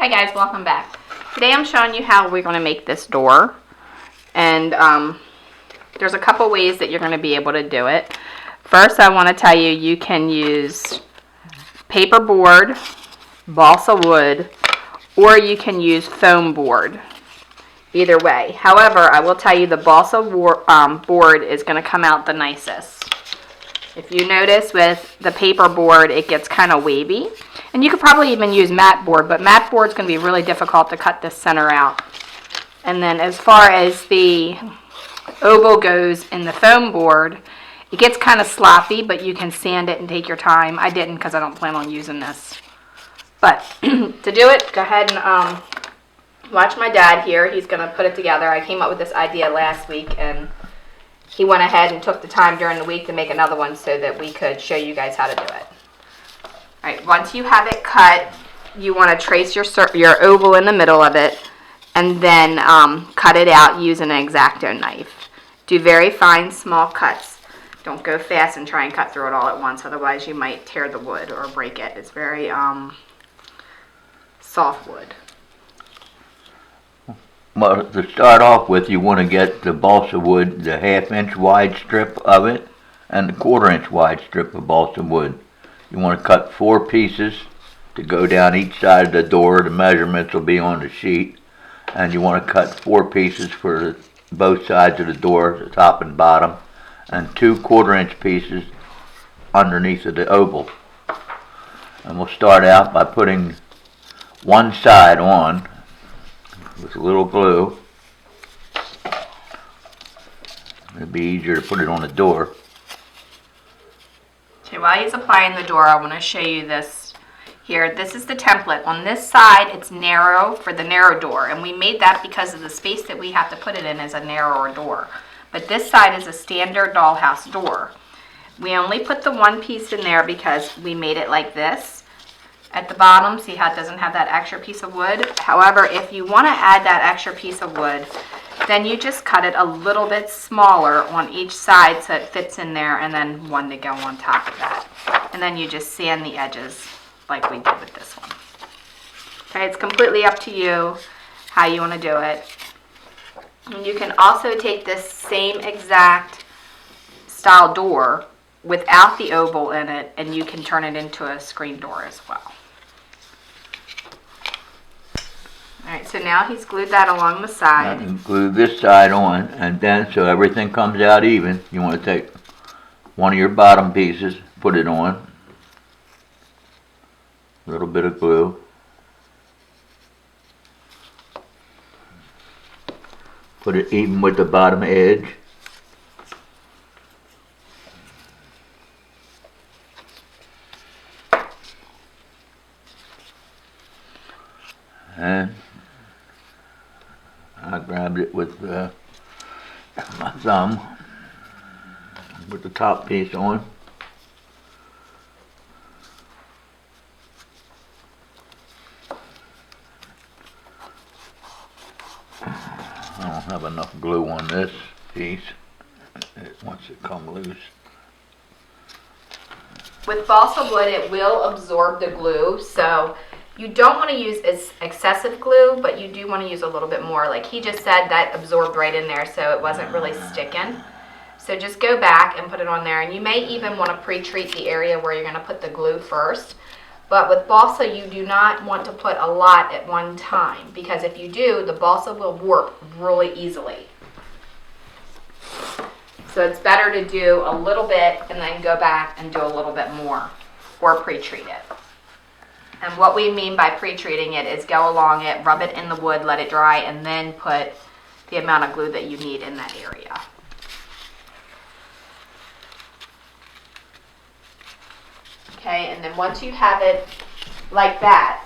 Hi guys, welcome back. Today I'm showing you how we're going to make this door, and there's a couple ways that you're going to be able to do it. First, I want to tell you, you can use paper board, balsa wood, or you can use foam board. Either way. However, I will tell you the balsa board is going to come out the nicest. If you notice with the paper board, it gets kind of wavy. And you could probably even use mat board, but mat board is going to be really difficult to cut this center out. And then as far as the oval goes in the foam board, it gets kind of sloppy, but you can sand it and take your time. I didn't because I don't plan on using this. But to do it, go ahead and watch my dad here. He's going to put it together. I came up with this idea last week, and he went ahead and took the time during the week to make another one so that we could show you guys how to do it. All right, once you have it cut, you want to trace your oval in the middle of it, and then cut it out using an X-Acto knife. Do very fine, small cuts. Don't go fast and try and cut through it all at once, otherwise you might tear the wood or break it. It's very soft wood. Well, to start off with, you want to get the balsa wood, the 1/2 inch wide strip of it, and the 1/4 inch wide strip of balsa wood. You want to cut 4 pieces to go down each side of the door. The measurements will be on the sheet. And you want to cut 4 pieces for both sides of the door, the top and bottom, and 2 1/4 inch pieces underneath of the oval. And we'll start out by putting one side on with a little glue. It'll be easier to put it on the door. Okay, while he's applying the door, I want to show you this here. This is the template. On this side, it's narrow for the narrow door, and we made that because of the space that we have to put it in as a narrower door. But this side is a standard dollhouse door. We only put the one piece in there because we made it like this. At the bottom, see how it doesn't have that extra piece of wood? However, if you want to add that extra piece of wood, then you just cut it a little bit smaller on each side so it fits in there, and then one to go on top of that. And then you just sand the edges like we did with this one. Okay, it's completely up to you how you want to do it. And you can also take this same exact style door without the oval in it, and you can turn it into a screen door as well. Alright, so now he's glued that along the side. And glue this side on, and then so everything comes out even, you want to take one of your bottom pieces, put it on, a little bit of glue, put it even with the bottom edge, and I grabbed it with my thumb with the top piece on. I don't have enough glue on this piece. Once it comes loose. With balsa wood, it will absorb the glue, so you don't want to use excessive glue, but you do want to use a little bit more. Like he just said, that absorbed right in there, so it wasn't really sticking. So just go back and put it on there, and you may even want to pre-treat the area where you're going to put the glue first. But with balsa, you do not want to put a lot at one time, because if you do, the balsa will warp really easily. So it's better to do a little bit and then go back and do a little bit more, or pre-treat it. And what we mean by pre-treating it is go along it, rub it in the wood, let it dry, and then put the amount of glue that you need in that area. Okay, and then once you have it like that,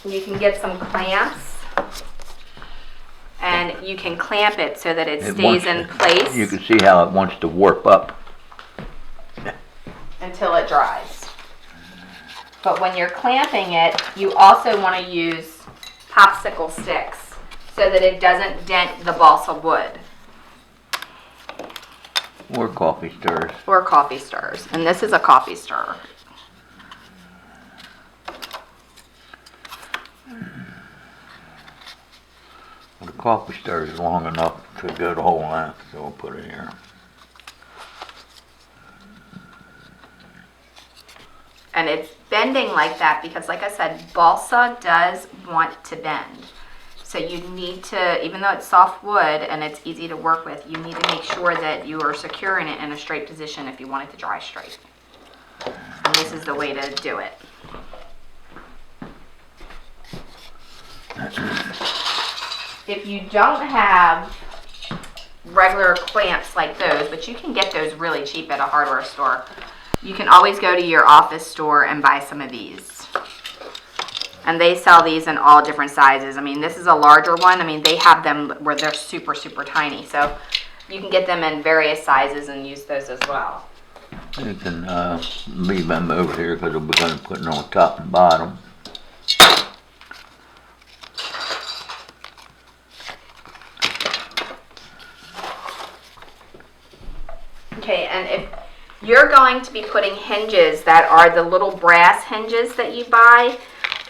you can get some clamps, and you can clamp it so that it stays in place. You can see how it wants to warp up until it dries. But when you're clamping it, you also want to use popsicle sticks so that it doesn't dent the balsa wood. Or coffee stirrers. Or coffee stirrers. And this is a coffee stirrer. The coffee stirrer is long enough to go the whole length, so we'll put it here. And it's bending like that because, like I said, balsa does want to bend. So you need to, even though it's soft wood and it's easy to work with, you need to make sure that you are securing it in a straight position if you want it to dry straight. And this is the way to do it. If you don't have regular clamps like those, but you can get those really cheap at a hardware store, you can always go to your office store and buy some of these. And they sell these in all different sizes. I mean, this is a larger one. I mean, they have them where they're super, super tiny. So you can get them in various sizes and use those as well. You can leave them over here because we're going to put them on top and bottom. Okay, and if you're going to be putting hinges that are the little brass hinges that you buy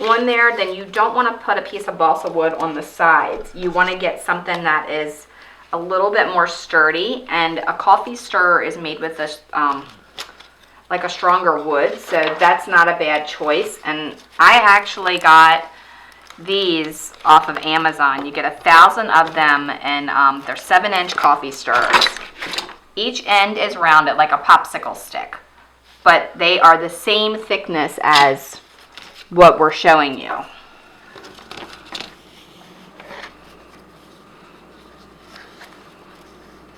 on there, then you don't want to put a piece of balsa wood on the sides. You want to get something that is a little bit more sturdy, and a coffee stirrer is made with a like a stronger wood, so that's not a bad choice. And I actually got these off of Amazon. You get 1,000 of them, and they're 7-inch coffee stirrers. Each end is rounded like a popsicle stick, but they are the same thickness as what we're showing you.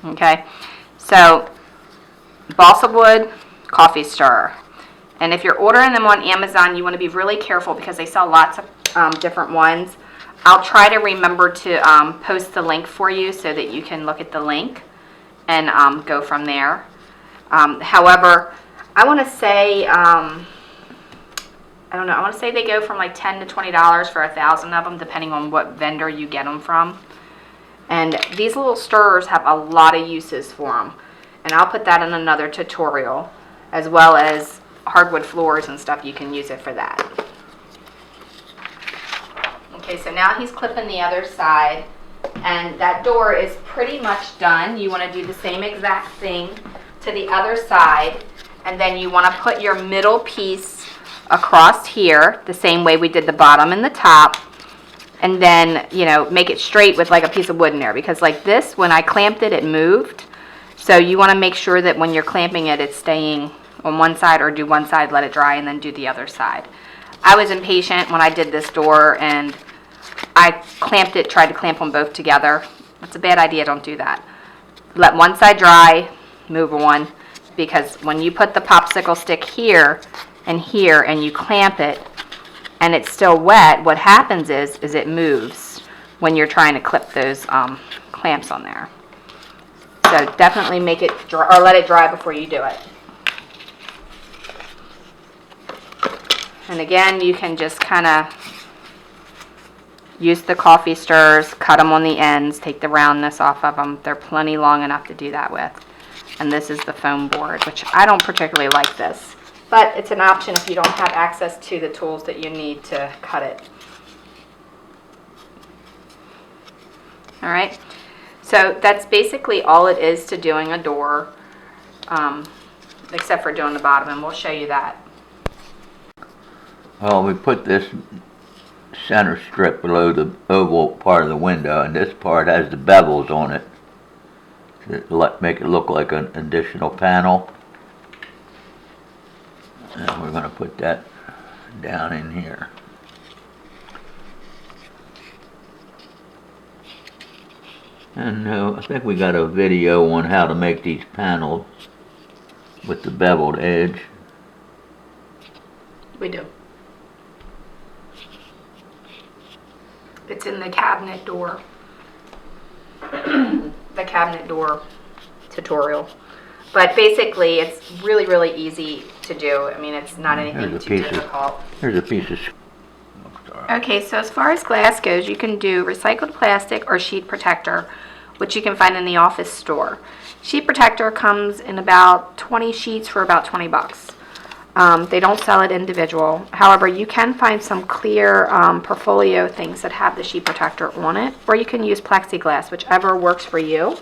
Okay, so balsa wood coffee stirrer. And if you're ordering them on Amazon, you want to be really careful because they sell lots of different ones. I'll try to remember to post the link for you so that you can look at the link and go from there. However, I want to say, I don't know, I want to say they go from like $10 to $20 for 1,000 of them, depending on what vendor you get them from. And these little stirrers have a lot of uses for them. And I'll put that in another tutorial, as well as hardwood floors and stuff. You can use it for that. Okay, so now he's clipping the other side. And that door is pretty much done. You want to do the same exact thing to the other side. And then you want to put your middle piece across here, the same way we did the bottom and the top. And then, you know, make it straight with like a piece of wood in there. Because like this, when I clamped it, it moved. So you want to make sure that when you're clamping it, it's staying on one side, or do one side, let it dry, and then do the other side. I was impatient when I did this door, and I clamped it, tried to clamp them both together. That's a bad idea, don't do that. Let one side dry, move on, because when you put the popsicle stick here and you clamp it and it's still wet, what happens is it moves when you're trying to clip those clamps on there. So definitely make it dry, or let it dry before you do it. And again, you can just kind of use the coffee stirrers, cut them on the ends, take the roundness off of them. They're plenty long enough to do that with. And this is the foam board, which I don't particularly like this, but it's an option if you don't have access to the tools that you need to cut it. All right, so that's basically all it is to doing a door, except for doing the bottom, and we'll show you that. Well, we put this center strip below the oval part of the window, and this part has the bevels on it to make it look like an additional panel. And we're going to put that down in here. And I think we got a video on how to make these panels with the beveled edge. We do. It's in the cabinet door. The cabinet door tutorial. But basically, it's really, really easy to do. I mean, it's not anything too difficult. Here's a piece of... Okay, so as far as glass goes, you can do recycled plastic or sheet protector, which you can find in the office store. Sheet protector comes in about 20 sheets for about 20 bucks. They don't sell it individual. However, you can find some clear portfolio things that have the sheet protector on it, or you can use plexiglass, whichever works for you.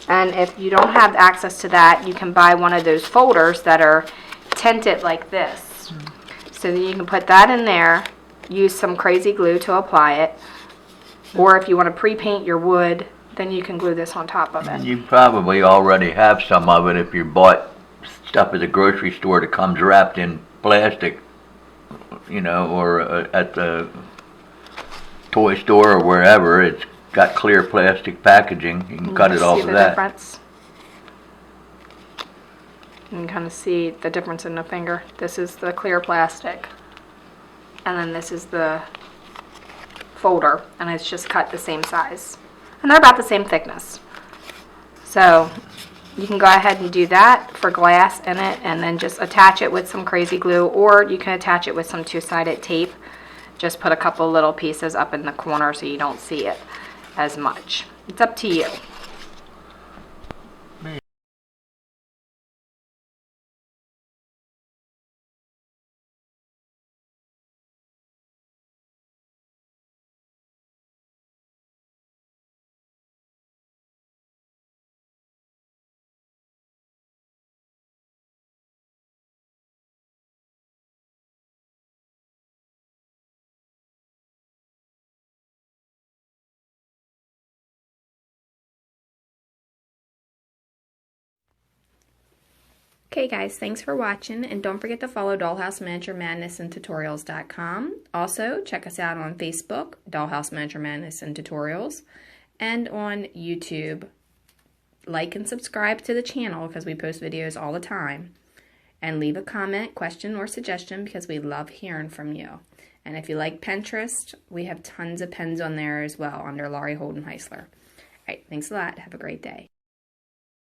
And if you don't have access to that, you can buy one of those folders that are tinted like this. So that you can put that in there, use some crazy glue to apply it, or if you want to pre-paint your wood, then you can glue this on top of it. You probably already have some of it if you bought stuff at the grocery store that comes wrapped in plastic, you know, or at the toy store or wherever. It's got clear plastic packaging. You can cut it off of that. See the difference? You can kind of see the difference in the finger. This is the clear plastic, and then this is the folder, and it's just cut the same size. And they're about the same thickness. So you can go ahead and do that for glass in it, and then just attach it with some crazy glue, or you can attach it with some two-sided tape. Just put a couple little pieces up in the corner so you don't see it as much. It's up to you. Okay guys, thanks for watching, and don't forget to follow Dollhouse Miniature Madness and Tutorials.com. Also, check us out on Facebook, Dollhouse Miniature Madness and Tutorials, and on YouTube. Like and subscribe to the channel because we post videos all the time. And leave a comment, question, or suggestion because we love hearing from you. And if you like Pinterest, we have tons of pins on there as well under Laurie Holden Heisler. Alright, thanks a lot. Have a great day.